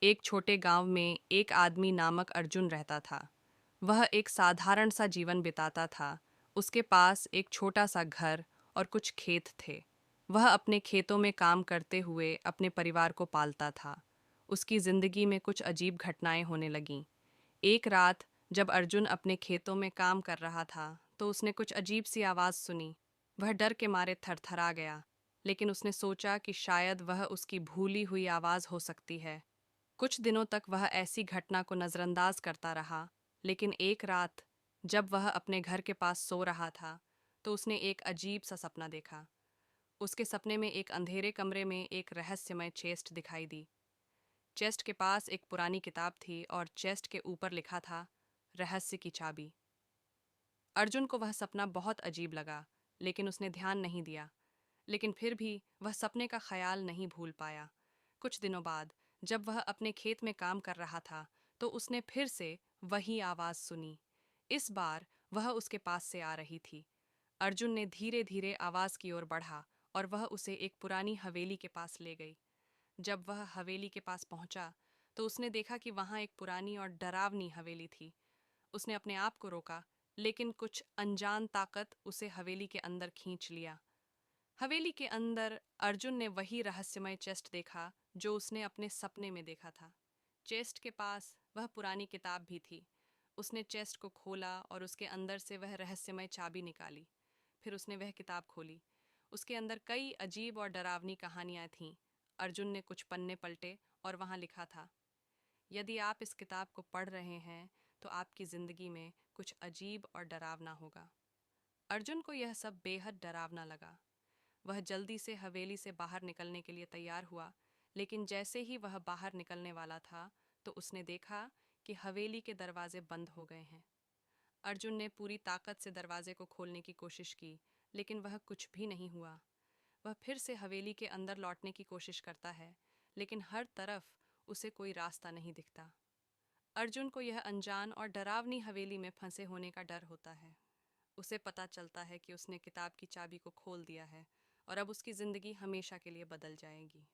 एक छोटे गांव में एक आदमी नामक अर्जुन रहता था। वह एक साधारण सा जीवन बिताता था। उसके पास एक छोटा सा घर और कुछ खेत थे। वह अपने खेतों में काम करते हुए अपने परिवार को पालता था। उसकी जिंदगी में कुछ अजीब घटनाएं होने लगीं। एक रात जब अर्जुन अपने खेतों में काम कर रहा था तो उसने कुछ अजीब सी आवाज़ सुनी। वह डर के मारे थरथरा गया, लेकिन उसने सोचा कि शायद वह उसकी भूली हुई आवाज़ हो सकती है। कुछ दिनों तक वह ऐसी घटना को नज़रअंदाज करता रहा, लेकिन एक रात जब वह अपने घर के पास सो रहा था तो उसने एक अजीब सा सपना देखा। उसके सपने में एक अंधेरे कमरे में एक रहस्यमय चेस्ट दिखाई दी। चेस्ट के पास एक पुरानी किताब थी और चेस्ट के ऊपर लिखा था, रहस्य की चाबी। अर्जुन को वह सपना बहुत अजीब लगा, लेकिन उसने ध्यान नहीं दिया। लेकिन फिर भी वह सपने का ख्याल नहीं भूल पाया। कुछ दिनों बाद जब वह अपने खेत में काम कर रहा था तो उसने फिर से वही आवाज़ सुनी। इस बार वह उसके पास से आ रही थी। अर्जुन ने धीरे धीरे आवाज़ की ओर बढ़ा और वह उसे एक पुरानी हवेली के पास ले गई। जब वह हवेली के पास पहुंचा तो उसने देखा कि वहां एक पुरानी और डरावनी हवेली थी। उसने अपने आप को रोका, लेकिन कुछ अनजान ताकत उसे हवेली के अंदर खींच लिया। हवेली के अंदर अर्जुन ने वही रहस्यमय चेस्ट देखा जो उसने अपने सपने में देखा था। चेस्ट के पास वह पुरानी किताब भी थी। उसने चेस्ट को खोला और उसके अंदर से वह रहस्यमय चाबी निकाली। फिर उसने वह किताब खोली। उसके अंदर कई अजीब और डरावनी कहानियां थीं। अर्जुन ने कुछ पन्ने पलटे और वहां लिखा था, यदि आप इस किताब को पढ़ रहे हैं तो आपकी ज़िंदगी में कुछ अजीब और डरावना होगा। अर्जुन को यह सब बेहद डरावना लगा। वह जल्दी से हवेली से बाहर निकलने के लिए तैयार हुआ, लेकिन जैसे ही वह बाहर निकलने वाला था तो उसने देखा कि हवेली के दरवाजे बंद हो गए हैं। अर्जुन ने पूरी ताकत से दरवाजे को खोलने की कोशिश की, लेकिन वह कुछ भी नहीं हुआ। वह फिर से हवेली के अंदर लौटने की कोशिश करता है, लेकिन हर तरफ उसे कोई रास्ता नहीं दिखता। अर्जुन को यह अनजान और डरावनी हवेली में फंसे होने का डर होता है। उसे पता चलता है कि उसने किताब की चाबी को खोल दिया है और अब उसकी ज़िंदगी हमेशा के लिए बदल जाएगी।